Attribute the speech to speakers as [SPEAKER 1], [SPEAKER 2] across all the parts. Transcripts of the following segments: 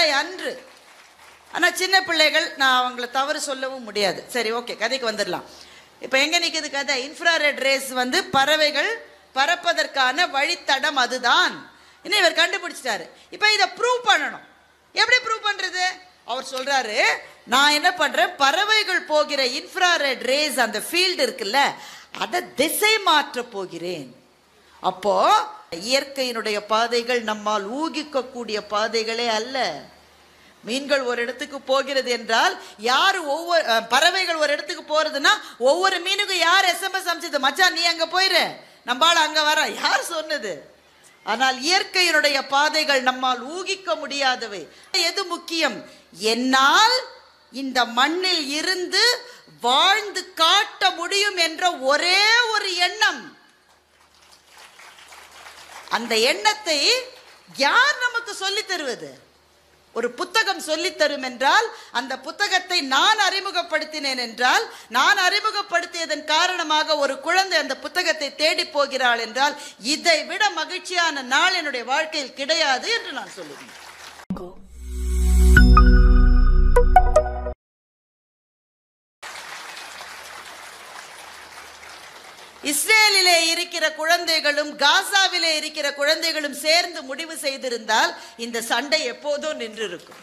[SPEAKER 1] நாளை அன்று. ஆனால் சின்ன பிள்ளைகள், நான் அவங்கள தவறு சொல்லவும் முடியாது. சரி, ஓகே, கதைக்கு வந்துடலாம். இப்போ எங்கே நிற்குது கதை? இன்ஃப்ராரெட் ரேஸ் பறவைகள் பறப்பதற்கான வழித்தடம் அதுதான். இன்னும் இவர் கண்டுபிடிச்சிட்டாரு. இப்போ இதை ப்ரூவ் பண்ணணும். எப்படி ப்ரூவ் பண்ணுறது? அவர் சொல்கிறாரு, நான் என்ன பண்ணுறேன், பறவைகள் போகிற இன்ஃப்ராரெட் ரேஸ் அந்த ஃபீல்டு இருக்குல்ல, அதை திசை மாற்ற போகிறேன். அப்போ இயற்கையினுடைய பாதைகள் நம்மால் ஊகிக்கக்கூடிய பாதைகளே அல்ல. மீன்கள் ஒரு இடத்துக்கு போகிறது என்றால் யார், ஒவ்வொரு பறவைகள் ஒரு இடத்துக்கு போறதுன்னா ஒவ்வொரு மீனுக்கும் யார் SMS அனுப்பிச்சது? மச்சான் நீ அங்க போயிரு, நம்மால அங்க வர, யார் சொன்னது? ஆனால் இயற்கையினுடைய பாதைகள் நம்மால் ஊகிக்க முடியாதவை. எது முக்கியம்? என்னால் இந்த மண்ணில் இருந்து வாழ்ந்து காட்ட முடியும் என்ற ஒரே ஒரு எண்ணம். அந்த எண்ணத்தை யார் நமக்கு சொல்லித் தருவது? ஒரு புத்தகம் சொல்லித் தரும் என்றால், அந்த புத்தகத்தை நான் அறிமுகப்படுத்தினேன் என்றால், நான் அறிமுகப்படுத்தியதன் காரணமாக ஒரு குழந்தை அந்த புத்தகத்தை தேடி போகிறாள் என்றால், இதை விட மகிழ்ச்சியான நாள் என்னுடைய வாழ்க்கையில் கிடையாது என்று நான் சொல்லுவேன். இஸ்ரேலிலே இருக்கிற குழந்தைகளும் காசாவிலே இருக்கிற குழந்தைகளும் சேர்ந்து முடிவு செய்திருந்தால் இந்த சண்டை எப்போதோ நின்றிருக்கும்.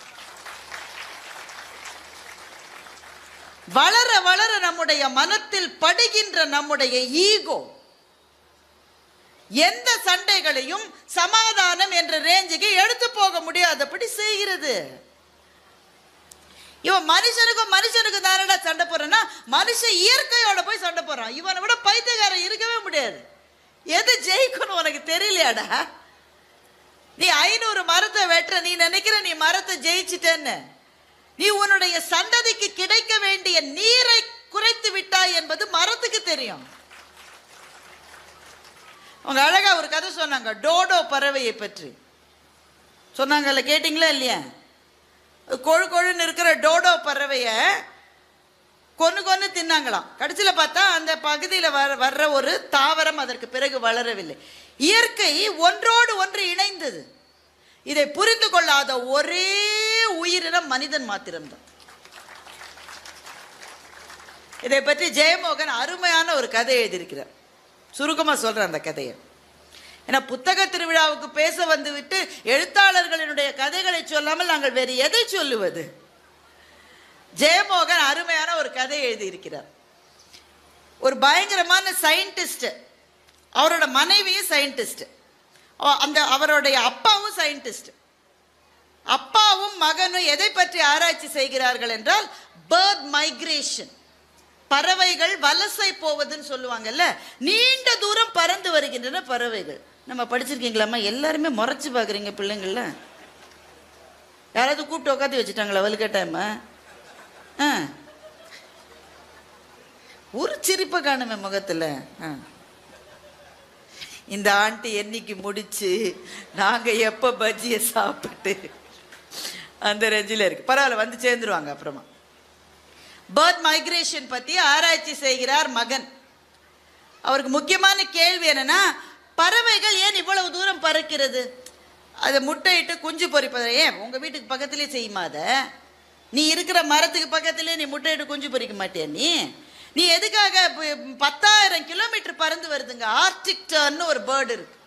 [SPEAKER 1] வளர வளர நம்முடைய மனத்தில் படுகின்ற நம்முடைய ஈகோ எந்த சண்டைகளையும் சமாதானம் என்ற ரேஞ்சுக்கு எடுத்து போக முடியாதபடி செய்கிறது. இவன் மனுஷனுக்கு தானடா சண்டை போறான்னா, மனுஷன் இயற்கையோட போய் சண்டை போறான். இவனை விட பைத்தியக்காரன் இருக்கவே முடியாது. எது ஜெயிக்கணும் உனக்கு தெரியலையாடா? நீ 500 மரத்தை வெட்டுற, நீ நினைக்கிற நீ மரத்தை ஜெயிச்சிட்டேன்னு. நீ உன்னுடைய சந்ததிக்கு கிடைக்க வேண்டிய நீரை குறைத்து விட்டாய் என்பது மரத்துக்கு தெரியும். அவங்க அழகா ஒரு கதை சொன்னாங்க, டோடோ பறவையை பற்றி சொன்னாங்கல்ல, கேட்டீங்களா இல்லையா? கொழு கொழுன்னு இருக்கிற டோடோ பறவைய கொன்னு தின்னாங்களாம். கடைசியில் பார்த்தா அந்த பகுதியில் வர்ற ஒரு தாவரம் அதற்கு பிறகு வளரவில்லை. இயற்கை ஒன்றோடு ஒன்று இணைந்தது. இதை புரிந்து கொள்ளாத ஒரே உயிரினம் மனிதன் மாத்திரம்தான். இதை பற்றி ஜெயமோகன் அருமையான ஒரு கதை எழுதியிருக்கிறார். சுருக்கமாக சொல்கிறேன் அந்த கதையை. ஏன்னா புத்தக திருவிழாவுக்கு பேச வந்துவிட்டு எழுத்தாளர்களினுடைய கதைகளை சொல்லாமல் நாங்கள் வேறு எதை சொல்லுவது? ஜெயமோகன் அருமையான ஒரு கதை எழுதியிருக்கிறார். ஒரு பயங்கரமான சயின்டிஸ்ட், அவரோட மனைவியும் சயின்டிஸ்ட், அவருடைய அப்பாவும் சயின்டிஸ்ட். அப்பாவும் மகனும் எதை பற்றி ஆராய்ச்சி செய்கிறார்கள் என்றால் பேர்ட் மைக்ரேஷன், பறவைகள் வலசை போவதுன்னு சொல்லுவாங்கல்ல, நீண்ட தூரம் பறந்து வருகின்றன பறவைகள். நம்ம படிச்சிருக்கீங்களாம்மா? எல்லாருமே முறைச்சு பார்க்குறீங்க பிள்ளைங்கள. யாராவது கூப்பிட்டு உட்காந்து வச்சுட்டாங்களா வலுக்கட்டாயம்மா? ஒரு சிரிப்பை காணுமே முகத்தில். இந்த ஆண்டி என்னைக்கு முடிச்சு நாங்கள் எப்போ பஜ்ஜியை சாப்பிட்டு அந்த ரேஞ்சில் இருக்கு. பரவாயில்ல, வந்து சேர்ந்துருவாங்க அப்புறமா. பேர்ட் மைக்ரேஷன் பற்றி ஆராய்ச்சி செய்கிறார் மகன். அவருக்கு முக்கியமான கேள்வி என்னன்னா, பறவைகள் ஏன் இவ்வளவு தூரம் பறக்கிறது? அதை முட்டையிட்டு குஞ்சு பொறிப்பதை ஏன் உங்கள் வீட்டுக்கு பக்கத்துலேயே செய்யுமா? அதை நீ இருக்கிற மரத்துக்கு பக்கத்துலேயே நீ முட்டையிட்டு குஞ்சு பொறிக்க மாட்டியா? நீ எதுக்காக 10,000 கிலோமீட்டர் பறந்து வருதுங்க? ஆர்டிக் டர்ன்னு ஒரு பேர்டு இருக்கு.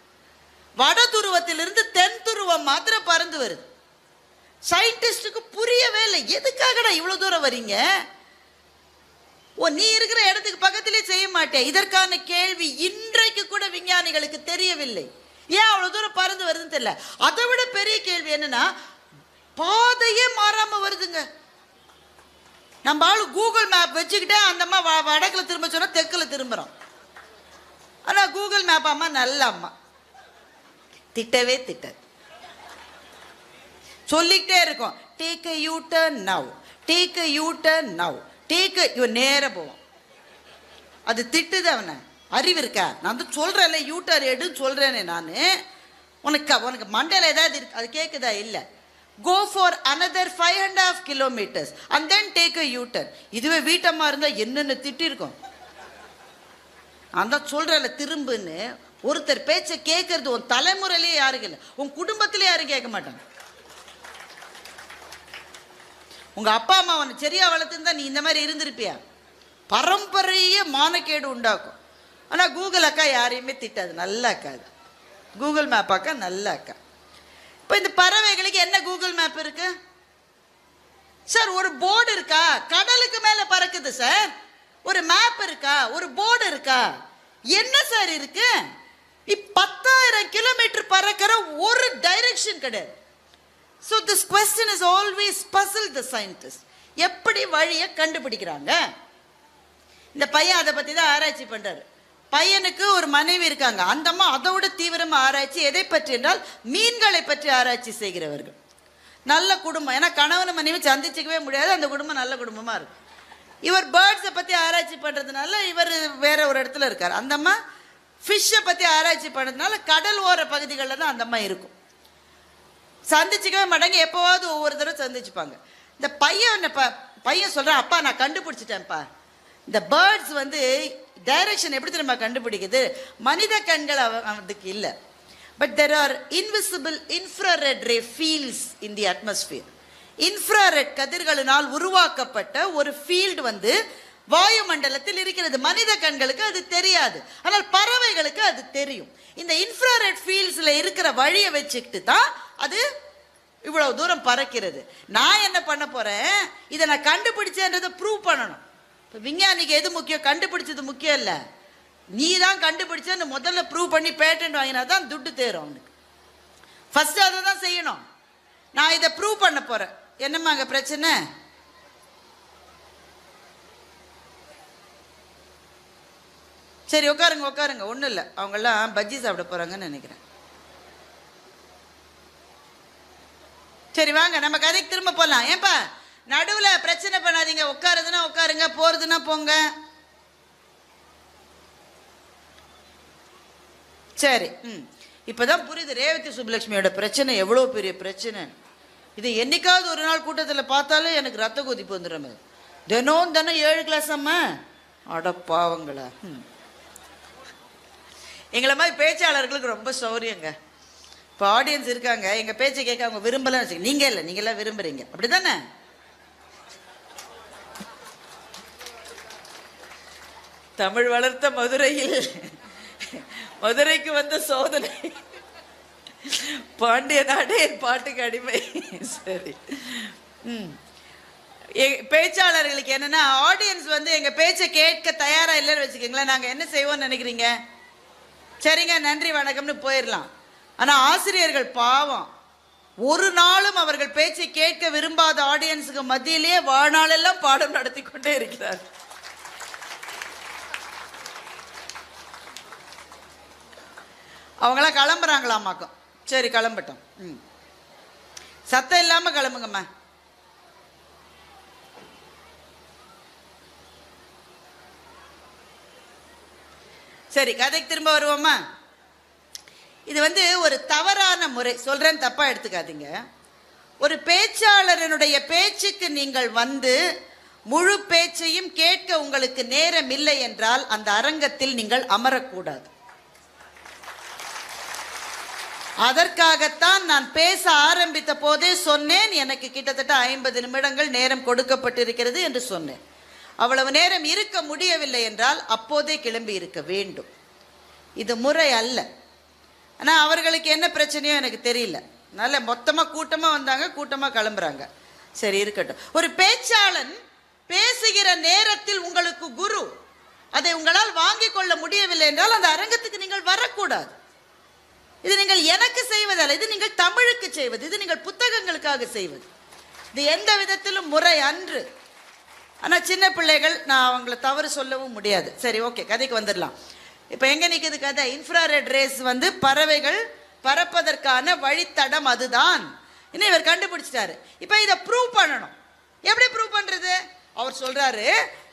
[SPEAKER 1] வட துருவத்திலிருந்து தென் துருவம் மாத்திரம் பறந்து வருது. சயின்டிஸ்டுக்கு புரியவே இல்லை, எதுக்காகடா இவ்வளோ தூரம் வரீங்க? நீ இருக்கிற இடத்துக்கு பக்கத்திலே செய்ய மாட்டேன். இதற்கான கேள்வி இன்றைக்கு கூட விஞ்ஞானிகளுக்கு தெரியவில்லை. ஏன் அவ்வளவு தூரம் பறந்து வருதுன்னு தெரியல. அதை விட பெரிய கேள்வி என்னன்னா, பாதையே மாறாம வருதுங்க. நம்ம ஆளு கூகுள் மேப் வச்சுக்கிட்டே அந்த அம்மா வடக்குல திரும்ப சொன்னா தெற்குல திரும்புறோம். ஆனா கூகுள் மேப் அம்மா நல்ல அம்மா, திட்டவே திட்ட சொல்லிக்கிட்டே இருக்கும். Take a U-turn now, take a U-turn now, take இவன் நேர போவோம். அது திட்டுது அவனை. அறிவு இருக்கா? நான் வந்து சொல்றேன்ல, யூட்டர் எடுன்னு சொல்றேனே நான். உனக்கு மண்டையில் ஏதாவது இருக்கு, அது கேட்குதா? இல்லை. Go for another 5.5 kilometers and then take a U-turn. இதுவே வீட்டம்மா இருந்தால் என்னென்ன திட்டிருக்கோம். அந்த சொல்றல திரும்புன்னு. ஒருத்தர் பேச்சை கேட்கறது உன் தலைமுறையிலேயே யாருக்கு இல்லை, உன் குடும்பத்திலே யாரும் கேட்க மாட்டாங்க. உங்கள் அப்பா அம்மா உன்னை சரியாக வளர்த்துருந்தா நீ இந்த மாதிரி இருந்திருப்பியா? பரம்பரையே மானக்கேடு உண்டாக்கும். ஆனால் கூகுள் அக்கா யாரையுமே திட்டாது, நல்ல அக்கா. அது கூகுள் மேப் அக்கா நல்ல அக்கா. இப்போ இந்த பறவைகளுக்கு என்ன கூகுள் மேப் இருக்கு சார்? ஒரு போர்டு இருக்கா? கடலுக்கு மேலே பறக்குது சார். ஒரு மேப் இருக்கா? ஒரு போர்டு இருக்கா? என்ன சார் இருக்கு? 10,000 கிலோமீட்டர் பறக்கிற ஒரு டைரக்ஷன் கிடையாது. So this question is always puzzle the scientist. எப்படி வழியை கண்டுபிடிக்கிறாங்க? இந்த பையன் அதை பற்றி தான் ஆராய்ச்சி பண்ணுறாரு. பையனுக்கு ஒரு மனைவி இருக்காங்க. அந்த அம்மா அதோட தீவிரமாக ஆராய்ச்சி. எதை பற்றி என்றால் மீன்களை பற்றி ஆராய்ச்சி செய்கிறவர்கள். நல்ல குடும்பம். ஏன்னா கணவன் மனைவி சந்திச்சிக்கவே முடியாது, அந்த குடும்பம் நல்ல குடும்பமாக இருக்கும். இவர் பேர்ட்ஸை பற்றி ஆராய்ச்சி பண்ணுறதுனால இவர் வேற ஒரு இடத்துல இருக்கார். அந்த அம்மா ஃபிஷ்ஷை பற்றி ஆராய்ச்சி பண்ணுறதுனால கடல் ஓர பகுதிகளில் தான் அந்த அம்மா இருக்கும். சந்திச்சிக்கவே மாட்டாங்க, எப்போவாவது ஒவ்வொரு தடவை சந்திச்சுப்பாங்க. இந்த பையன் சொல்கிறான், அப்பா நான் கண்டுபிடிச்சிட்டேன்ப்பா, இந்த பேர்ட்ஸ் வந்து டைரக்ஷன் எப்படி தெரியுமா கண்டுபிடிக்குது? மனித கண்கள் அதுக்கு இல்லை. But there are invisible infrared ray fields in the atmosphere. Infrared கதிர்களினால் உருவாக்கப்பட்ட ஒரு ஃபீல்டு வந்து வாயுமண்டலத்தில் இருக்கிறது. மனித கண்களுக்கு அது தெரியாது, ஆனால் பறவைகளுக்கு அது தெரியும். இந்த இன்ஃப்ராரெட் ஃபீல்ட்ஸில் இருக்கிற வழியை வச்சுக்கிட்டு தான் அது இவ்வளவு தூரம் பறக்கிறது. நான் என்ன பண்ண போகிறேன், இதை நான் கண்டுபிடிச்சேன்றதை ப்ரூவ் பண்ணணும். இப்போ விஞ்ஞானிக்கு எது முக்கியம்? கண்டுபிடிச்சது முக்கியம் இல்லை, நீ தான் கண்டுபிடிச்சேன்னு முதல்ல ப்ரூவ் பண்ணி பேட்டன்ட் வாங்கினா தான் துட்டு தேரும் அவனுக்கு. ஃபர்ஸ்ட் அதை தான் செய்யணும். நான் இதை ப்ரூவ் பண்ண போகிறேன். என்னம்மா அங்கே பிரச்சனை? சரி உட்காருங்க உட்காருங்க, ஒன்றும் இல்லை. அவங்கெல்லாம் பஜ்ஜி சாப்பிட போகிறாங்கன்னு நினைக்கிறேன். சரி வாங்க நம்ம கதைக்கு திரும்ப போகலாம். ஏன்பா நடுவில் பிரச்சனை பண்ணாதீங்க. உட்காருதுன்னா உட்காருங்க, போகிறதுன்னா போங்க. சரி, இப்போதான் புரியுது ரேவதி சுப்புலட்சுமியோட பிரச்சனை எவ்வளோ பெரிய பிரச்சனை. இது என்னைக்காவது ஒரு நாள் கூட்டத்தில் பார்த்தாலும் எனக்கு ரத்த கொதிப்பு வந்துடுற. தினம் 7 கிளாஸ் அம்மா, அட பாவங்களா. எங்களை மாதிரி பேச்சாளர்களுக்கு ரொம்ப சௌரியங்க. இப்போ ஆடியன்ஸ் இருக்காங்க, எங்கள் பேச்சை கேட்க அவங்க விரும்பலாம் வச்சுக்க. நீங்கள் இல்லை, நீங்களாம் விரும்புகிறீங்க, அப்படி தானே? தமிழ் வளர்த்த மதுரையில் மதுரைக்கு வந்த சோதனை, பாண்டிய நாடே என் பாட்டுக்கு அடிமை. சரி, பேச்சாளர்களுக்கு என்னன்னா, ஆடியன்ஸ் வந்து எங்க பேச்சை கேட்க தயாரா இல்லைன்னு வச்சுக்கோங்களேன், நாங்க என்ன செய்வோம்னு நினைக்கிறீங்க? சரிங்க நன்றி வணக்கம்னு போயிடலாம். ஆனா ஆசிரியர்கள் பாவம், ஒரு நாளும் அவர்கள் பேச்சை கேட்க விரும்பாத ஆடியன்ஸுக்கு மத்தியிலேயே வாழ்நாளெல்லாம் பாடம் நடத்தி கொண்டே இருக்கிறார். அவங்களாம் கிளம்புறாங்களாமாக்கும். சரி கிளம்பட்டும், சத்தம் இல்லாம கிளம்புங்கம்மா. சரி கதைக்கு திரும்ப வருவோமா? இது வந்து ஒரு தவறான முறை, சொல்றேன் தப்பா எடுத்துக்காதீங்க. ஒரு பேச்சாளரனுடைய பேச்சுக்கு நீங்கள் வந்து முழு பேச்சையும் கேட்க உங்களுக்கு நேரம் இல்லை என்றால் அந்த அரங்கத்தில் நீங்கள் அமரக்கூடாது. அதற்காகத்தான் நான் பேச ஆரம்பித்த போதே சொன்னேன், எனக்கு கிட்டத்தட்ட 50 நிமிடங்கள் நேரம் கொடுக்கப்பட்டிருக்கிறது என்று சொன்னேன். அவ்வளவு நேரம் இருக்க முடியவில்லை என்றால் அப்போதே கிளம்பி இருக்க வேண்டும். இது முறை அல்ல. ஆனால் அவர்களுக்கு என்ன பிரச்சனையோ எனக்கு தெரியல. நல்ல மொத்தமாக கூட்டமாக வந்தாங்க, கூட்டமாக கிளம்புறாங்க. சரி இருக்கட்டும். ஒரு பேச்சாளன் பேசுகிற நேரத்தில் உங்களுக்கு குரு, அதை உங்களால் வாங்கிக் கொள்ள முடியவில்லை என்றால் அந்த அரங்கத்துக்கு நீங்கள் வரக்கூடாது. இது நீங்கள் எனக்கு செய்வதல்ல, இது நீங்கள் தமிழுக்கு செய்வது, இது நீங்கள் புத்தகங்களுக்காக செய்வது. இது எந்த விதத்திலும் முறை அன்று. ஆனால் சின்ன பிள்ளைகள், நான் அவங்களை தவறு சொல்லவும் முடியாது. சரி ஓகே, கதைக்கு வந்துடலாம். இப்போ எங்கே நிற்குது கதை? இன்ஃப்ராரெட் ரேஸ் வந்து பறவைகள் பறப்பதற்கான வழித்தடம் அதுதான். இன்னும் இவர் கண்டுபிடிச்சிட்டாரு. இப்போ இதை ப்ரூவ் பண்ணணும். எப்படி ப்ரூவ் பண்ணுறது? அவர் சொல்கிறாரு,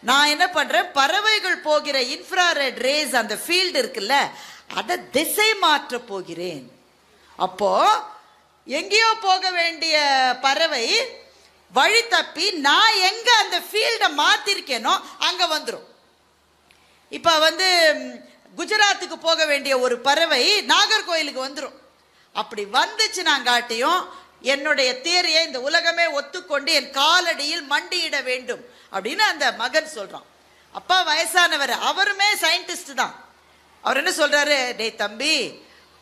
[SPEAKER 1] நான் என்ன பண்ணுறேன், பறவைகள் போகிற இன்ஃப்ராரெட் ரேஸ் அந்த ஃபீல்டு இருக்குல்ல, அதை திசை மாற்ற போகிறேன். அப்போ எங்கேயோ போக வேண்டிய பறவை வழி தப்பி நான் எங்க அந்த ஃபீல்டை மாத்திருக்கேனோ அங்க வந்துடும். இப்ப வந்து குஜராத்துக்கு போக வேண்டிய ஒரு பறவை நாகர்கோயிலுக்கு வந்துடும். அப்படி வந்துச்சு நான் காட்டியும் என்னுடைய தியரியை இந்த உலகமே ஒத்துக்கொண்டு என் காலடியில் மண்டியிட வேண்டும் அப்படின்னு அந்த மகன் சொல்றான். அப்பா வயசானவர், அவருமே சயின்டிஸ்ட் தான். அவர் என்ன சொல்றாரு, டேய் தம்பி,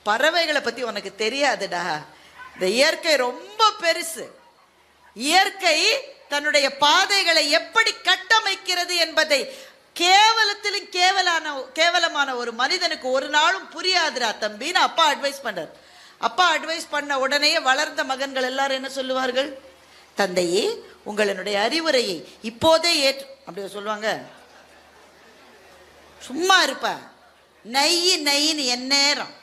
[SPEAKER 1] பறவைகளை பத்தி உனக்கு தெரியாதுடா, இந்த இயற்கை ரொம்ப பெருசு. இயற்கை தன்னுடைய பாதைகளை எப்படி கட்டமைக்கிறது என்பதை கேவலத்திலும் கேவலமான ஒரு மனிதனுக்கு ஒரு நாளும் புரியாதுடா தம்பின்னு அப்பா அட்வைஸ் பண்றார். அப்பா அட்வைஸ் பண்ண உடனே வளர்ந்த மகன்கள் எல்லாரும் என்ன சொல்லுவார்கள், தந்தையே உங்களுடைய அறிவுரையை இப்போதே ஏற்று, அப்படி சொல்லுவாங்க. சும்மா இருப்ப நையின்னு என் நேரம்,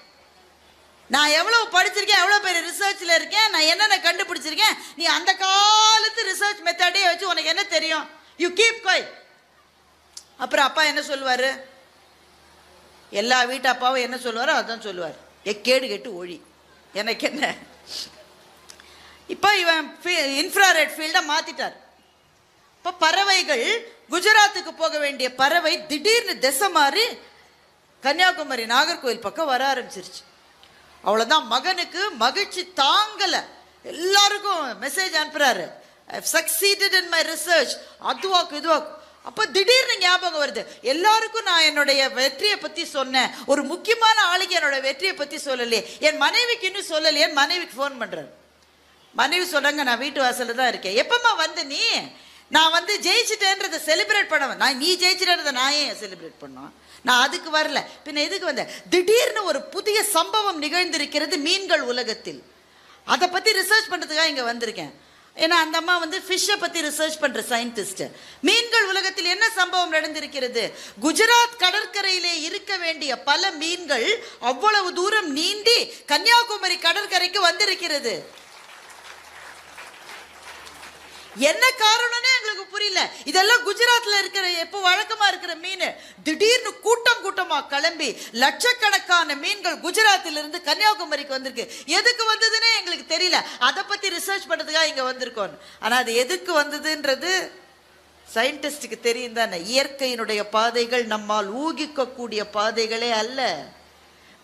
[SPEAKER 1] நான் எவ்வளவு படிச்சிருக்கேன், எவ்வளவு பேர் ரிசர்ச்ல இருக்கேன், நான் என்னென்ன கண்டுபிடிச்சிருக்கேன், நீ அந்த காலத்து ரிசர்ச் மெத்தடே வச்சு உனக்கு என்ன தெரியும், யூ கீப் குவைட். அப்புறம் அப்பா என்ன சொல்லுவாரு, எல்லா வீட்டு அப்பாவும் என்ன சொல்லுவாரோ அதான் சொல்லுவார், எக்கேடு கெட்டு ஒழி, எனக்கு என்ன. இப்போ இவன் இன்ஃப்ராரெட் ஃபீல்டை மாத்திட்டார். இப்போ பறவைகள், குஜராத்துக்கு போக வேண்டிய பறவை திடீர்னு திசை மாறி கன்னியாகுமரி நாகர்கோவில் பக்கம் வர ஆரம்பிச்சிருச்சு. அவ்வளோதான், மகனுக்கு மகிழ்ச்சி தாங்கலை. எல்லாருக்கும் மெசேஜ் அனுப்புறாரு, I've succeeded in my research, அதுவாக்கு இதுவாக்கு. அப்போ திடீர்னு ஞாபகம் வருது, எல்லாருக்கும் நான் என்னுடைய வெற்றியை பற்றி சொன்னேன், ஒரு முக்கியமான ஆளுக்கு என்னோட வெற்றியை பற்றி சொல்லலையே, என் மனைவிக்கு இன்னும் சொல்லலையே. என் மனைவிக்கு ஃபோன் பண்ணுறாரு. மனைவி சொல்கிறாங்க, நான் வீட்டு வாசலில் தான் இருக்கேன். எப்பம்மா வந்து நீ, நான் வந்து ஜெயிச்சிட்டேன்றதை செலிப்ரேட் பண்ணுவேன். நீ ஜெயிச்சிட்டேன்றதை நான் ஏன் செலிப்ரேட் பண்ணுவேன், நான் அதுக்கு வரல, பின்ன எதுக்கு வந்தேன். திடீர்னு ஒரு புதிய சம்பவம் நிகழ்ந்திருக்கிறது மீன்கள் உலகத்தில், அதை பற்றி ரிசர்ச் பண்ணுறதுக்காக இங்கே வந்திருக்கேன். ஏன்னா அந்த அம்மா வந்து ஃபிஷ்ஷை பற்றி ரிசர்ச் பண்ணுற சயின்டிஸ்ட். மீன்கள் உலகத்தில் என்ன சம்பவம் நடந்திருக்கிறது, குஜராத் கடற்கரையிலே இருக்க வேண்டிய பல மீன்கள் அவ்வளவு தூரம் நீந்தி கன்னியாகுமரி கடற்கரைக்கு வந்திருக்கிறது. என்ன காரணம்னே எங்களுக்கு புரியல. இதெல்லாம் குஜராத்ல இருக்கிற எப்போ வழக்கமா இருக்கிற மீன் திடீர்னு கூட்டமா கிளம்பி லட்சக்கணக்கான மீன்கள் குஜராத்தில் இருந்து கன்னியாகுமரிக்கு வந்திருக்கு. எதுக்கு வந்ததுன்னே எங்களுக்கு தெரியல. அதை பத்தி ரிசர்ச் பண்றதுக்காக இங்க வந்திருக்கோம். ஆனா அது எதுக்கு வந்ததுன்றது சயின்டிஸ்டுக்கு தெரியும் தானே. இயற்கையினுடைய பாதைகள் நம்மால் ஊகிக்க கூடிய பாதைகளே அல்ல.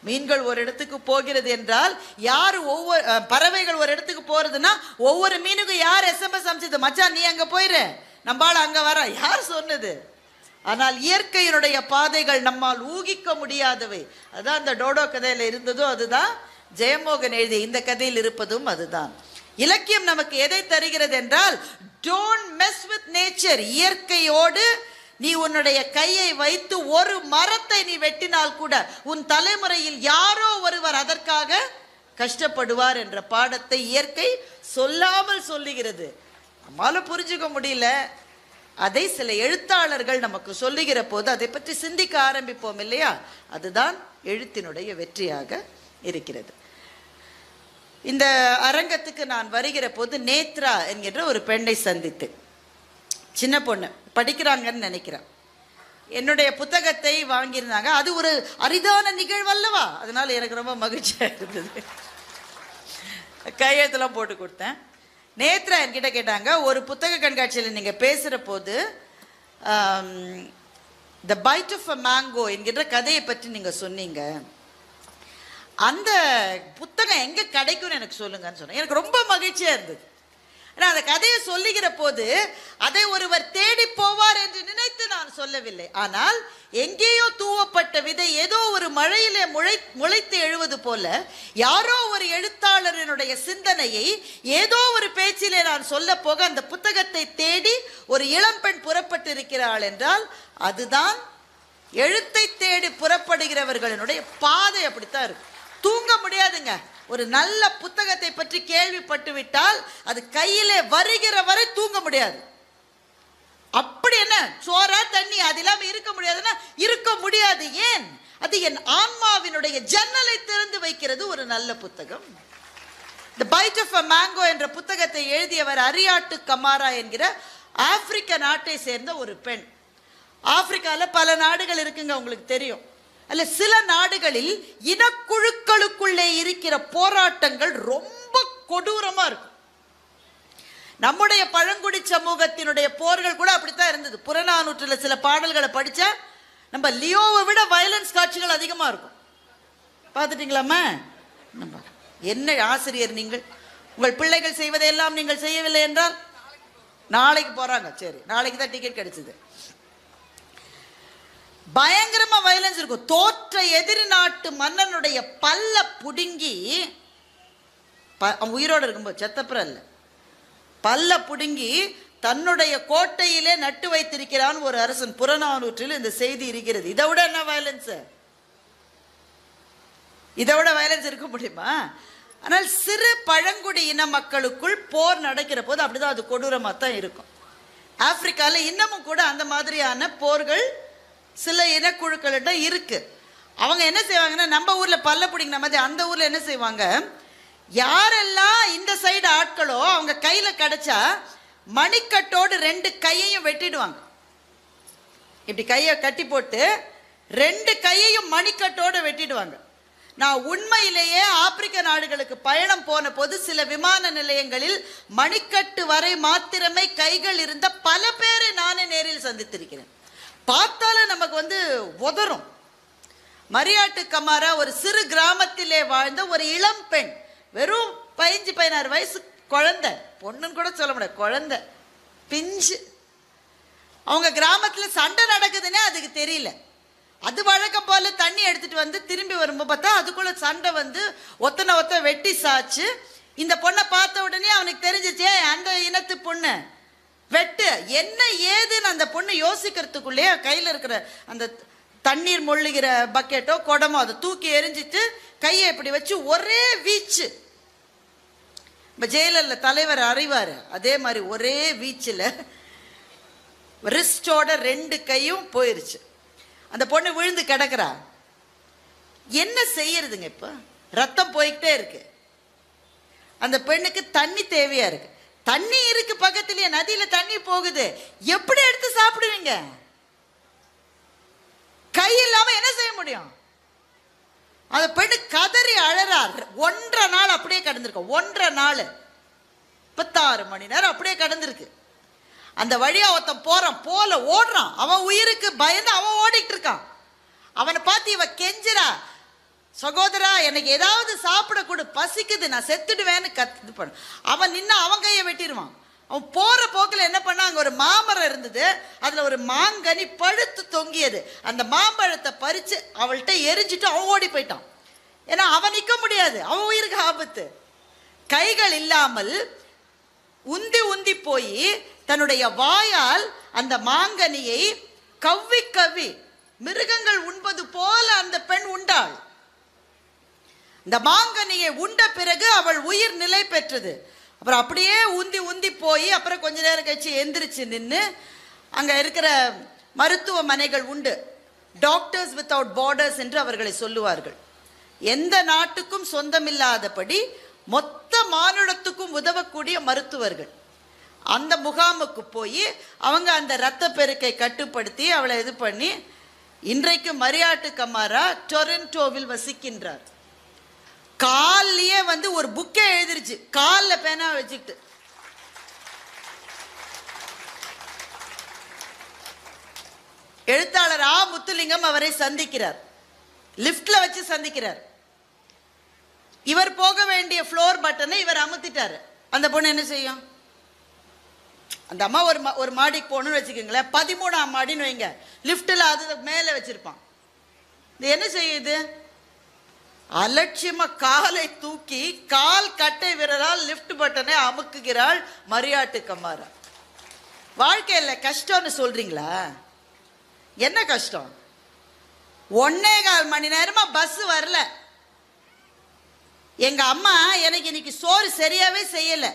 [SPEAKER 1] மீன்கள் ஒரு இடத்துக்கு போகிறது என்றால் யாரு, ஒவ்வொரு பறவைகள் ஒரு இடத்துக்கு போறதுன்னா ஒவ்வொரு மீனுக்கும் யார் எஸ்எம்எஸ் அனுப்பிச்சது, மச்சான் நீ அங்க போயிரு, நம்மால அங்க வர, யார் சொன்னது? ஆனால் இயற்கையினுடைய பாதைகள் நம்மால் ஊகிக்க முடியாதவை. அதான் அந்த டோடோ கதையில இருந்ததும் அதுதான், ஜெயமோகன் எழுதிய இந்த கதையில் இருப்பதும் அதுதான். இலக்கியம் நமக்கு எதை தருகிறது என்றால், டோன்ட் மெஸ் வித் நேச்சர். இயற்கையோடு நீ உன்னுடைய கையை வைத்து ஒரு மரத்தை நீ வெட்டினால் கூட உன் தலைமுறையில் யாரோ ஒருவர் அதற்காக கஷ்டப்படுவார் என்ற பாடத்தை இயற்கை சொல்லாமல் சொல்லுகிறது. நம்மால புரிஞ்சுக்க முடியல. அதை சில எழுத்தாளர்கள் நமக்கு சொல்லுகிற போது அதை பற்றி சிந்திக்க ஆரம்பிப்போம் இல்லையா? அதுதான் எழுத்தினுடைய வெற்றியாக இருக்கிறது. இந்த அரங்கத்துக்கு நான் வருகிற போது நேத்ரா என்கின்ற ஒரு பெண்ணை சந்தித்தேன். சின்ன பொண்ணு, படிக்கிறாங்கன்னு நினைக்கிறேன். என்னுடைய புத்தகத்தை வாங்கியிருந்தாங்க. அது ஒரு அரிதான நிகழ்வல்லவா, அதனால எனக்கு ரொம்ப மகிழ்ச்சியாக இருந்தது. கையெழுத்தெல்லாம் போட்டு கொடுத்தேன். நேத்ரா என்கிட்ட கேட்டாங்க, ஒரு புத்தக கண்காட்சியில் நீங்கள் பேசுகிற போது த பைட் ஆஃப் அ மேங்கோ என்கின்ற கதையை பற்றி நீங்கள் சொன்னீங்க, அந்த புத்தகம் எங்கே கிடைக்கும்னு எனக்கு சொல்லுங்கன்னு சொன்னேன். எனக்கு ரொம்ப மகிழ்ச்சியாக இருந்தது. ஆனால் அந்த கதையை சொல்லுகிற போது அதை ஒருவர் தேடி போவார் என்று நினைத்து நான் சொல்லவில்லை. ஆனால் எங்கேயோ தூவப்பட்ட விதை ஏதோ ஒரு மழையிலே முளைத்து எழுவது போல யாரோ ஒரு எழுத்தாளரினுடைய சிந்தனையை ஏதோ ஒரு பேச்சிலே நான் சொல்ல போக அந்த புத்தகத்தை தேடி ஒரு இளம்பெண் புறப்பட்டு இருக்கிறாள் என்றால் அதுதான் எழுத்தை தேடி புறப்படுகிறவர்களுடைய பாதை. அப்படித்தான் இருக்கு. தூங்க முடியாதுங்க. ஒரு நல்ல புத்தகத்தை பற்றி கேள்விப்பட்டு விட்டால் அது கையிலே வருகிற வரை தூங்க முடியாது. அப்படி என்ன சோறா தண்ணி அது இல்லாம இருக்க முடியாதுன்னா இருக்க முடியாது. ஏன்? அது என் ஆன்மாவினுடைய ஜன்னலை திறந்து வைக்கிறது ஒரு நல்ல புத்தகம். தி பைட் ஆஃப் அ மேங்கோ என்ற புத்தகத்தை எழுதியவர் அரியாட்டு கமாரா என்கிற ஆப்பிரிக்க நாட்டை சேர்ந்த ஒரு பெண். ஆப்பிரிக்கால பல நாடுகள் இருக்குங்க, உங்களுக்கு தெரியும். அல்ல, சில நாடுகளில் இனக்குழுக்களுக்குள்ளே இருக்கிற போராட்டங்கள் ரொம்ப கொடூரமா இருக்கும். நம்முடைய பழங்குடி சமூகத்தினுடைய போர்கள் கூட அப்படித்தான் இருந்தது. புறநானூற்றில் சில பாடல்களை படிச்சா நம்ம லியோவை விட வயலன்ஸ் காட்சிகள் அதிகமா இருக்கும். பார்த்துட்டீங்களாமா? என்ன ஆசிரியர் நீங்கள், உங்கள் பிள்ளைகள் செய்வதையெல்லாம் நீங்கள் செய்யவில்லை என்றால் நாளைக்கு போறாங்க. சரி, நாளைக்கு தான் டிக்கெட் கிடைச்சது. பயங்கரமா வயலன்ஸ் இருக்கும். தோற்ற எதிரி நாட்டு மன்னனுடைய பல்ல புடுங்கி, உயிரோடு இருக்கும்போது செத்தப்புறம் இல்லை, பல்ல புடுங்கி தன்னுடைய கோட்டையிலே நட்டு வைத்திருக்கிறான் ஒரு அரசன். புறநானூற்றில் இந்த செய்தி இருக்கிறது. இதை விட என்ன வயலன்ஸ்? இதை விட வயலன்ஸ் இருக்க முடியுமா? ஆனால் சிறு பழங்குடி இன மக்களுக்குள் போர் நடக்கிற போது அப்படிதான் அது கொடூரமாக தான் இருக்கும். ஆப்பிரிக்காவில் இன்னமும் கூட அந்த மாதிரியான போர்கள் சில இனக்குழுக்கள்கிட்ட இருக்கு. அவங்க என்ன செய்வாங்கன்னா, நம்ம ஊர்ல பல்ல பிடிங்கின மாதிரி அந்த ஊர்ல என்ன செய்வாங்க, யாரெல்லாம் இந்த சைடு ஆட்களோ அவங்க கையில கிடைச்சா மணிக்கட்டோடு 2 கையையும் வெட்டிடுவாங்க. இப்படி கையை கட்டி போட்டு 2 கையையும் மணிக்கட்டோடு வெட்டிடுவாங்க. நான் உண்மையிலேயே ஆப்பிரிக்க நாடுகளுக்கு பயணம் போன போது சில விமான நிலையங்களில் மணிக்கட்டு வரை மாத்திரமே கைகள் இருந்த பல பேரை நானே நேரில் சந்தித்திருக்கிறேன். பார்த்தாலும் நமக்கு உதறும். மரியாட்டு கமாரா ஒரு சிறு கிராமத்திலே வாழ்ந்த ஒரு இளம் பெண், வெறும் 15-16 வயசு குழந்தை, பொண்ணுன்னு கூட சொல்ல முடியாது, குழந்தை பிஞ்சு. அவங்க கிராமத்தில் சண்டை நடக்குதுன்னே அதுக்கு தெரியல. அது வழக்கம் போல தண்ணி எடுத்துட்டு திரும்பி வரும்போது பார்த்தா அதுக்குள்ள சண்டை ஒத்தனை ஒத்த வெட்டி சாச்சு. இந்த பொண்ணை பார்த்த உடனே அவனுக்கு தெரிஞ்சிச்சே அந்த இனத்து பொண்ணு வெட்டு என்ன ஏதுன்னு அந்த பொண்ணு யோசிக்கிறதுக்குள்ளே கையில் இருக்கிற அந்த தண்ணீர் மொள்ளுகிற பக்கெட்டோ குடமோ அதை தூக்கி எரிஞ்சிட்டு கையை இப்படி வச்சு ஒரே வீச்சு. இப்போ ஜெயிலரில் தலைவர் அறிவார், அதே மாதிரி ஒரே வீச்சில் ரிஸ்டோட 2 கையும் போயிருச்சு. அந்த பொண்ணு விழுந்து கிடக்குறா. என்ன செய்யறதுங்க? இப்போ ரத்தம் போய்கிட்டே இருக்கு. அந்த பெண்ணுக்கு தண்ணி தேவையா இருக்கு. தண்ணி இருக்கு பக்கத்திலேயே, நதியில தண்ணி போகுது. எப்படி எடுத்து சாப்பிடுவீங்க? கை இல்லாம என்ன செய்ய முடியும்? அந்த பெண்ணு கதறி அழறார். 1.5 நாள் அப்படியே கடந்திருக்கு. 1.5 நாள் 36 மணி நேரம் அப்படியே கடந்திருக்கு. அந்த வழியா ஒருத்தன் போறான், போல ஓடுறான். அவன் உயிருக்கு பயந்து அவன் ஓடிட்டு இருக்கான். அவனை பார்த்து இவ கெஞ்சிரா, சகோதரா எனக்கு ஏதாவது சாப்பிட கொடு, பசிக்குது, நான் செத்துடுவேன்னு இது பண்ண. அவன் நின்று அவன் கையை வெட்டிடுவான். அவன் போற போக்கில் என்ன பண்ணா, அங்க ஒரு மாமரம் இருந்தது, அதுல ஒரு மாங்கனி பழுத்து தொங்கியது. அந்த மாம்பழத்தை பறிச்சு அவள்கிட்ட எரிஞ்சிட்டு அவன் ஓடி போயிட்டான். ஏன்னா அவன் நிற்க முடியாது, அவன் உயிருக்கு ஆபத்து. கைகள் இல்லாமல் உந்தி உந்தி போய் தன்னுடைய வாயால் அந்த மாங்கனியை கவ்வி கவ்வி மிருகங்கள் உண்பது போல அந்த பெண் உண்டாள். இந்த மாங்கனியை உண்ட பிறகு அவள் உயிர் நிலை பெற்றது. அப்புறம் அப்படியே உந்தி உந்தி போய் அப்புறம் கொஞ்ச நேரம் கழிச்சு எந்திரிச்சு நின்று அங்க இருக்கிற மருத்துவமனைகள் உண்டு, டாக்டர்ஸ் வித்தவுட் பார்டர்ஸ் என்று அவர்களை சொல்லுவார்கள். எந்த நாட்டுக்கும் சொந்தமில்லாதபடி மொத்த மானுடத்துக்கும் உதவக்கூடிய மருத்துவர்கள். அந்த முகாமுக்கு போய் அவங்க அந்த இரத்த பெருக்கை கட்டுப்படுத்தி அவளை இது பண்ணி, இன்றைக்கு மரியாட்டு கமாரா டொரண்டோவில் வசிக்கின்றார். காலிலேயே ஒரு புக்கே எழுதிருச்சு, காலில் பேனா வச்சுக்கிட்டு. எழுத்தாளர் ஆ முத்துலிங்கம் அவரை சந்திக்கிறார், லிப்ட்ல வச்சு சந்திக்கிறார். இவர் போக வேண்டிய ஃப்ளோர் பட்டனை இவர் அமுத்திட்டாரு. அந்த பொண்ணு என்ன செய்யும்? அந்த அம்மா ஒரு மாடிக்கு போகணும்னு வச்சுக்கோங்களேன், 13ஆம் மாடின்னு வைங்க, லிப்டில் அது மேலே வச்சிருப்பான். இது என்ன செய்யுது? அலட்சியமா காலை தூக்கி கால் கட்டை விரலால் லிப்ட் பட்டனை அமுக்குகிறாள் மரியாட்டு கமாரா. வாழ்க்கையில் கஷ்டம்னு சொல்றீங்களா? என்ன கஷ்டம்? 1.25 மணி நேரமா பஸ் வரல. எங்க அம்மா எனக்கு இன்னைக்கு சோறு சரியாவே செய்யல.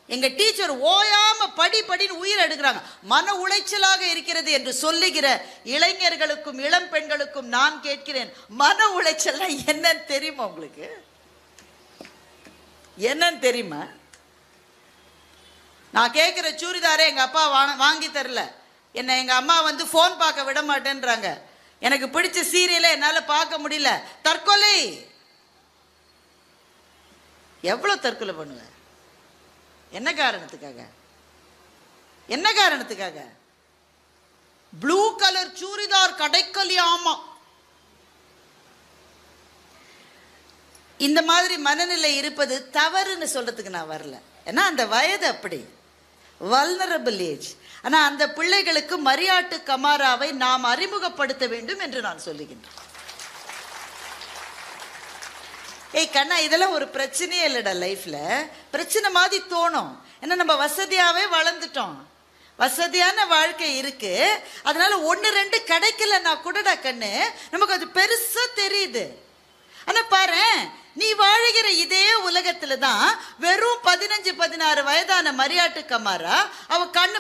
[SPEAKER 1] எங்க டீச்சர் ஓயாம படி படின்னு உயிர் எடுக்கிறாங்க. மன உளைச்சலாக இருக்கிறது என்று சொல்லுகிற இளைஞர்களுக்கும் இளம் பெண்களுக்கும் நான் கேட்கிறேன், மன உளைச்சல்னா என்னன்னு தெரியுமா உங்களுக்கு? என்னன்னு தெரியுமா? நான் கேட்கிற சூரிதாரே எங்க அப்பா வாங்கி தரல. என்ன எங்க அம்மா போன் பார்க்க விட மாட்டேன்றாங்க. எனக்கு பிடிச்ச சீரியலை என்னால பார்க்க முடியல. தற்கொலை. எவ்வளவு தற்கொலை பண்ணுவேன்? என்ன காரணத்துக்காக? என்ன காரணத்துக்காக? ப்ளூ கலர் சூரிதார் கிடைக்கலையாமா. இந்த மாதிரி மனநிலை இருப்பது தவறுன்னு சொல்றதுக்கு நான் வரல. ஏன்னா அந்த வயது அப்படி வல்னரபிள் ஏஜ். ஆனா அந்த பிள்ளைகளுக்கு மரியாட்டு கமாராவை நாம் அறிமுகப்படுத்த வேண்டும் என்று நான் சொல்லுகின்றேன். ஏய் கண்ணா, இதெல்லாம் ஒரு பிரச்சனையே இல்லைடா. லைஃப்ல பிரச்சனை மாதிரி தோணும். ஏன்னா நம்ம வசதியாவே வளர்ந்துட்டோம், வசதியான வாழ்க்கை இருக்கு. அதனால 1-2 கிடைக்கலன்னா கூடடா கண்ணு நமக்கு அது பெருசா தெரியுது. ஆனா பாரு, நீ வாழுகிற இதே உலகத்துல தான் வெறும் 15-16 வயதான மரியாட்டு கமாரா அவ கண்ணு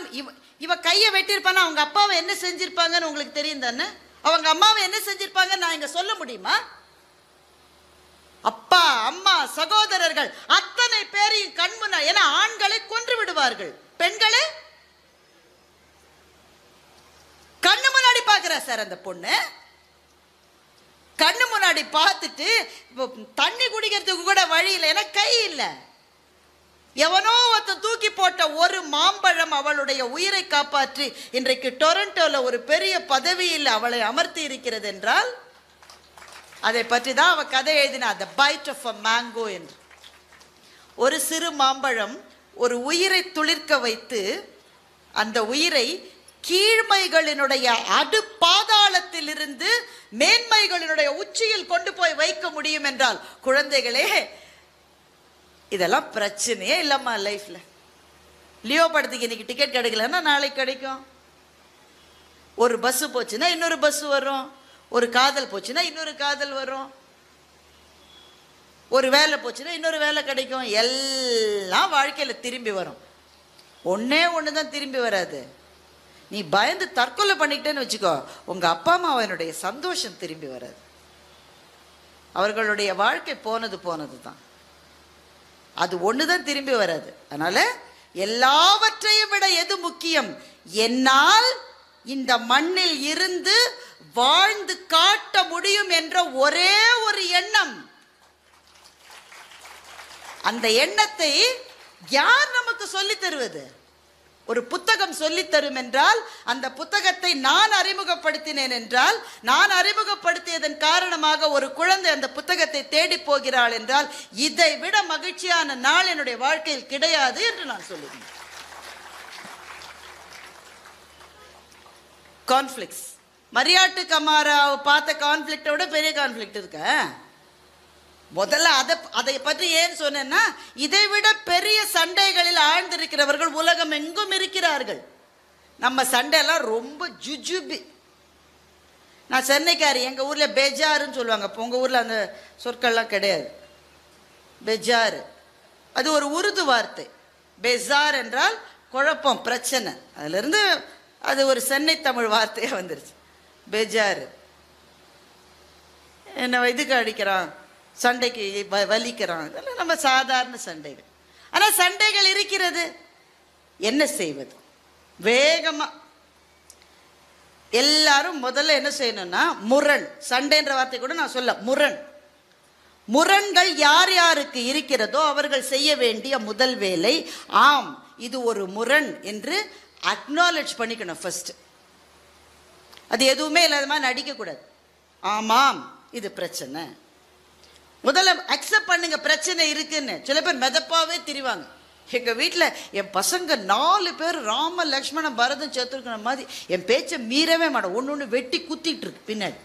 [SPEAKER 1] இவ கையை வெட்டியிருப்பானா அவங்க அப்பாவை என்ன செஞ்சிருப்பாங்கன்னு உங்களுக்கு தெரியும் தானே? அவங்க அம்மாவை என்ன செஞ்சிருப்பாங்க நான் இங்க சொல்ல முடியுமா? அப்பா அம்மா சகோதரர்கள் அத்தனை பேரையும் கண்முன்னா, ஏன்னா ஆண்களை கொன்று விடுவார்கள், பெண்களை கண்ணு முன்னாடி பாக்குறா சார். அந்த பொண்ணு கண்ணு முன்னாடி பார்த்துட்டு தண்ணி குடிக்கிறதுக்கு கூட வழி இல்லை, ஏன்னா கை இல்லை. எவனோ ஒருத்தன் தூக்கி போட்ட ஒரு மாம்பழம் அவளுடைய உயிரை காப்பாற்றி இன்றைக்கு டொரண்டோல ஒரு பெரிய பதவியில் அவளை அமர்த்தி இருக்கிறது என்றால் அதை பற்றி தான் அவ கதை எழுதினா, த பைட் ஆஃப் அ மேங்கோ என்று. ஒரு சிறு மாம்பழம் ஒரு உயிரை துளிர்க்க வைத்து அந்த உயிரை கீழ்மைகளினுடைய அடு பாதாளத்தில் இருந்து மேன்மைகளினுடைய உச்சியில் கொண்டு போய் வைக்க முடியும் என்றால், குழந்தைகளே இதெல்லாம் பிரச்சனையே இல்லம்மா லைஃப்ல. லியோ படத்துக்கு இன்னைக்கு டிக்கெட் கிடைக்கலன்னா நாளைக்கு கிடைக்கும். ஒரு பஸ் போச்சுன்னா இன்னொரு பஸ் வரும், ஒரு காதல் போச்சுன்னா இன்னொரு காதல் வரும், ஒரு வேலை போச்சுன்னா இன்னொரு வேலை கிடைக்கும். எல்லாம் வாழ்க்கையில திரும்பி வரும். ஒன்னே ஒண்ணுதான் திரும்பி வராது. நீ பயந்து தற்கொலை பண்ணிக்கிட்டேன்னு வச்சுக்கோ, உங்க அப்பா அம்மாவனுடைய சந்தோஷம் திரும்பி வராது. அவர்களுடைய வாழ்க்கை போனது தான், அது ஒண்ணுதான் திரும்பி வராது. அதனால எல்லாவற்றையும் விட எது முக்கியம்? என்னால் இந்த மண்ணில் இருந்து வாழ்ந்து காட்ட முடியும் என்ற ஒரே ஒரு எண்ணம். அந்த எண்ணத்தை யார் நமக்கு சொல்லித் தருவது? ஒரு புத்தகம் சொல்லித் தரும் என்றால், அந்த புத்தகத்தை நான் அறிமுகப்படுத்தினேன் என்றால், நான் அறிமுகப்படுத்தியதன் காரணமாக ஒரு குழந்தை அந்த புத்தகத்தை தேடி போகிறாள் என்றால், இதை விட மகிழ்ச்சியான நாள் என்னுடைய வாழ்க்கையில் கிடையாது என்று நான் சொல்லுவேன். கான்ஃபிளிக்ஸ், மரியாட்டு கமாராவை பார்த்த கான்ஃபிளிக்டோட பெரிய கான்ஃபிளிக்ட் இருக்க. முதல்ல அதை பற்றி ஏன் சொன்னேன்னா, இதை விட பெரிய சண்டைகளில் ஆழ்ந்திருக்கிறவர்கள் உலகம் எங்கும் இருக்கிறார்கள். நம்ம சண்டையெல்லாம் ரொம்ப ஜுஜுபி. நான் சென்னைக்காரி, எங்க ஊர்ல பெஜாருன்னு சொல்லுவாங்க. உங்க ஊர்ல அந்த சொற்கள்லாம் கிடையாது. பெஜாரு அது ஒரு உருது வார்த்தை. பெஜார் என்றால் குழப்பம், பிரச்சனை. அதுல இருந்து அது ஒரு சென்னை தமிழ் வார்த்தையா வந்துருச்சு. பெஜாரு என்ன இதுக்கு அடிக்கிறான், சண்டைக்கு வலிக்கிறான், இதெல்லாம் நம்ம சாதாரண சண்டைகள். ஆனா சண்டைகள் இருக்கிறது, என்ன செய்வது? வேகமா எல்லாரும் முதல்ல என்ன செய்யணும்னா, முரண், சண்டைன்ற வார்த்தை கூட நான் சொல்ல, முரண்கள் யார் யாருக்கு இருக்கிறதோ அவர்கள் செய்ய வேண்டிய முதல் வேலை, ஆம் இது ஒரு முரண் என்று அக்னாலேஜ் பண்ணிக்கணும் ஃபர்ஸ்ட். அது எதுவுமே இல்லாத மாதிரி நடிக்க கூடாது. ஆமாம் இது பிரச்சனை, முதல்ல அக்செப்ட் பண்ணுங்க பிரச்சனை இருக்குன்னு. சில பேர் மெதப்பாவே திரிவாங்க. எங்க வீட்டுல என் பசங்க 4 பேர் ராம லக்ஷ்மண பரதம் சேர்த்துருக்கிற மாதிரி என் பேச்சை மீறவே மாட்டேன். ஒண்ணு வெட்டி குத்திட்டு இருக்கு பின்னாடி,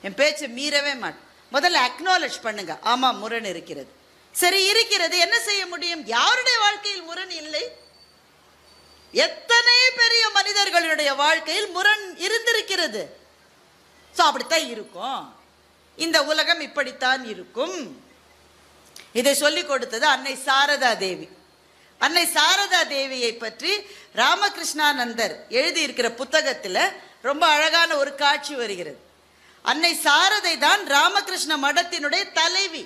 [SPEAKER 1] என் பேச்சை மீறவே மாட்டேன். முதல்ல அக்னாலேஜ் பண்ணுங்க, ஆமா முரண் இருக்கிறது. சரி இருக்கிறது, என்ன செய்ய முடியும்? யாருடைய வாழ்க்கையில் முரண் இல்லை? எத்தனை பெரிய மனிதர்களுடைய வாழ்க்கையில் முரண் இருந்திருக்கிறது. சோ அப்படித்தான் இருக்கும், இந்த உலகம் இப்படித்தான் இருக்கும். இதை சொல்லிக் கொடுத்தது அன்னை சாரதா தேவி. அன்னை சாரதா தேவியை பற்றி ராமகிருஷ்ணானந்தர் எழுதியிருக்கிற புத்தகத்துல ரொம்ப அழகான ஒரு காட்சி வருகிறது. அன்னை சாரதை தான் ராமகிருஷ்ண மடத்தினுடைய தலைவி.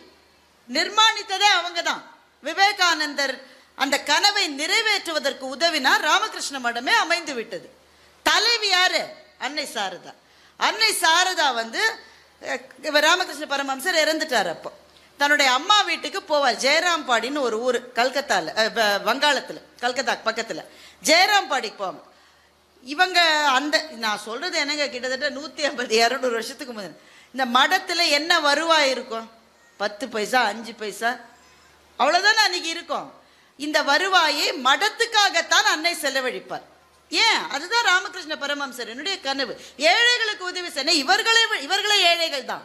[SPEAKER 1] நிர்மாணித்ததே அவங்க தான். விவேகானந்தர் அந்த கனவை நிறைவேற்றுவதற்கு உதவினார், ராமகிருஷ்ண மடமே அமைந்து விட்டது. தலைவி யாரு? அன்னை சாரதா. அன்னை சாரதா ராமகிருஷ்ண பரமஹம்சர் இறந்துட்டார். அப்போ தன்னுடைய அம்மா வீட்டுக்கு போவார். ஜெயராம்பாடின்னு ஒரு ஊர், கல்கத்தால, வங்காளத்துல, கல்கத்தா பக்கத்துல ஜெயராம்பாடிக்கு போவாங்க. இவங்க அந்த நான் சொல்றது என்னங்க, கிட்டத்தட்ட 150-200 வருஷத்துக்கு முதல் இந்த மடத்தில் என்ன வருவாய் இருக்கும்? 10 பைசா 5 பைசா அவ்வளோதானே அன்னைக்கு இருக்கும். இந்த வருவாயை மடத்துக்காகத்தான் அன்னை செலவழிப்பார். ஏன்? அதுதான் ராமகிருஷ்ண பரமஹம்சர் என்னுடைய கனவு. ஏழைகளுக்கு உதவி செய்ய இவர்களே ஏழைகள் தான்.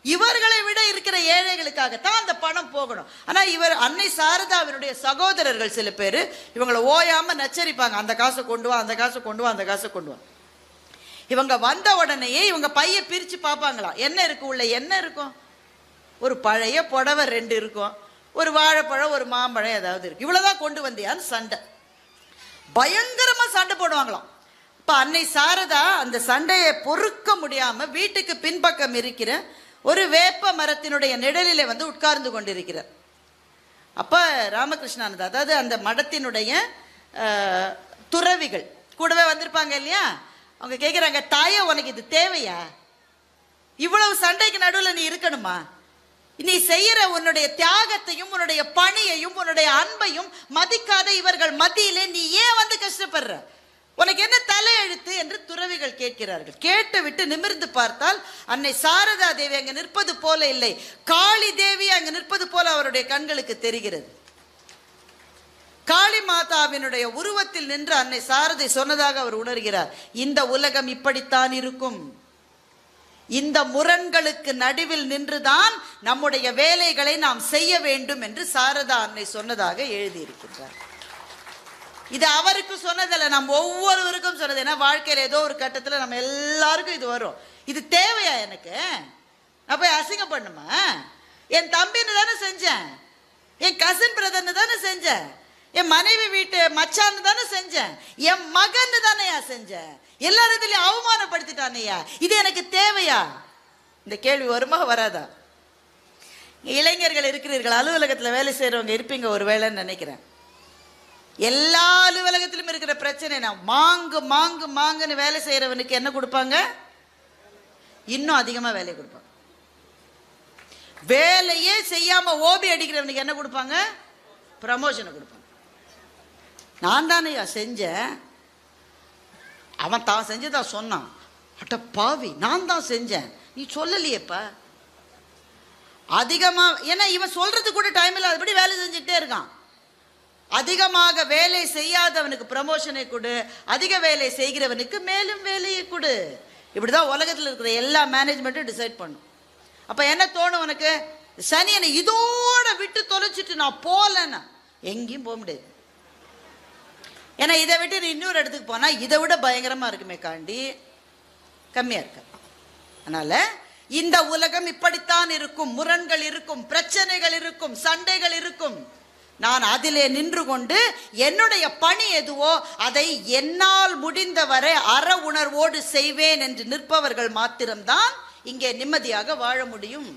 [SPEAKER 1] இவர்களை விட இருக்கிற ஏழைகளுக்காகத்தான் அந்த பணம் போகணும். ஆனால் இவர் அன்னை சாரதாவினுடைய சகோதரர்கள் சில பேர் இவங்களை ஓயாம நச்சரிப்பாங்க. அந்த காசை கொண்டு வா, அந்த காசை கொண்டு வா, அந்த காசை கொண்டு வா. இவங்க வந்த உடனேயே இவங்க பைய பிரிச்சு பார்ப்பாங்களாம். என்ன இருக்கு உள்ள? என்ன இருக்கும்? ஒரு பழைய புடவை 2 இருக்கும், ஒரு வாழைப்பழம், ஒரு மாம்பழம் ஏதாவது இருக்கு. இவ்வளவுதான் கொண்டு வந்தியான்னு சண்டை. பயங்கரமா சண்டை போடுவாங்களாம். இப்ப அன்னை சாரதா அந்த சண்டையை பொறுக்க முடியாம வீட்டுக்கு பின்பக்கம் இருக்கிற ஒரு வேப்ப மரத்தினுடைய நிழலிலே வந்து உட்கார்ந்து கொண்டிருக்கிறார். அப்ப ராமகிருஷ்ணானந்தா, அதாவது அந்த மடத்தினுடைய துறவிகள் கூடவே வந்திருப்பாங்க இல்லையா, அவங்க கேட்குறாங்க, தாயே உனக்கு இது தேவையா? இவ்வளவு சண்டைக்கு நடுவில் நீ இருக்கணுமா? நீ செய்யற உன்னுடைய தியாகத்தையும் உன்னுடைய பணியையும் உன்னுடைய அன்பையும் மதிக்காத இவர்கள் மத்தியிலே நீ ஏன் வந்து கஷ்டப்படுற? உனக்கு என்ன தலையெழுத்து என்று துறவிகள் கேட்கிறார்கள். கேட்டு விட்டு நிமிர்ந்து பார்த்தால் அன்னை சாரதா தேவி அங்கு நிற்பது போல இல்லை, காளி தேவி அங்கு நிற்பது போல அவருடைய கண்களுக்கு தெரிகிறது. காளி மாதாவினுடைய உருவத்தில் நின்று அன்னை சாரதை சொன்னதாக அவர் உணர்கிறார். இந்த உலகம் இப்படித்தான் இருக்கும். இந்த முரண்களுக்கு நடுவில் நின்றுதான் நம்முடைய வேலைகளை நாம் செய்ய வேண்டும் என்று சாரதா அன்னை சொன்னதாக எழுதியிருக்கின்றார். இது அவருக்கு சொன்னதில்லை, நம்ம ஒவ்வொருவருக்கும் சொன்னது. ஏன்னா வாழ்க்கையில் ஏதோ ஒரு கட்டத்தில் நம்ம எல்லாருக்கும் இது வரும். இது தேவையா எனக்கு? நான் போய் அசிங்கம் பண்ணுமா? என் தம்பின்னு தானே செஞ்சேன், என் கசின் பிரதர்னு தானே செஞ்சேன், என் மனைவி வீட்டு மச்சான்னு தானே செஞ்சேன், என் மகன்னு தானே செஞ்சேன், எல்லாரும் அவமானப்படுத்திட்டானையா, இது எனக்கு தேவையா? இந்த கேள்வி வருமா வராதா? இளைஞர்கள் இருக்கிறீர்கள், அலுவலகத்தில் வேலை செய்கிறவங்க இருப்பீங்க ஒரு வேலைன்னு நினைக்கிறேன். எல்லா அலுவலகத்திலும் இருக்கிற பிரச்சனை மாங்கு மாங்கு மாங்குன்னு வேலை செய்கிறவனுக்கு என்ன கொடுப்பாங்க? இன்னும் அதிகமாக வேலை கொடுப்பாங்க. வேலையே செய்யாம ஓபி அடிக்கிறவனுக்கு என்ன கொடுப்பாங்க? ப்ரமோஷனை கொடுப்பாங்க. நான் தானேயா செஞ்சேன், அவன் தான் செஞ்சுதான் சொன்னான், அட்ட பாவி நான் தான் செஞ்சேன், நீ சொல்லலையேப்பா. அதிகமாக, ஏன்னா இவன் சொல்றது கூட டைம் இல்லை, அதுபடி வேலை செஞ்சுட்டே இருக்கான். அதிகமாக வேலை செய்யாதவனுக்கு ப்ரமோஷனை கொடு, அதிக வேலை செய்கிறவனுக்கு மேலும் வேலையை கொடு. இப்படிதான் உலகத்தில் இருக்கிற எல்லா மேனேஜ்மெண்ட்டும் டிசைட் பண்ணும். அப்ப என்ன தோணும் உனக்கு? சனியனை இதோட விட்டு தொலைச்சிட்டு நான் போலன்னா எங்கேயும் போக முடியாது. ஏன்னா இதை விட்டு நீ இன்னொரு இடத்துக்கு போனா இதை விட பயங்கரமா இருக்குமே காண்டி கம்மியா இருக்க. அதனால இந்த உலகம் இப்படித்தான் இருக்கும், முரண்கள் இருக்கும், பிரச்சனைகள் இருக்கும், சண்டைகள் இருக்கும். நான் அதிலே நின்று கொண்டு என்னுடைய பணி எதுவோ அதை என்னால் முடிந்தவரை அற உணர்வோடு செய்வேன் என்று நிற்பவர்கள் மாத்திரம்தான் இங்கே நிம்மதியாக வாழ முடியும்.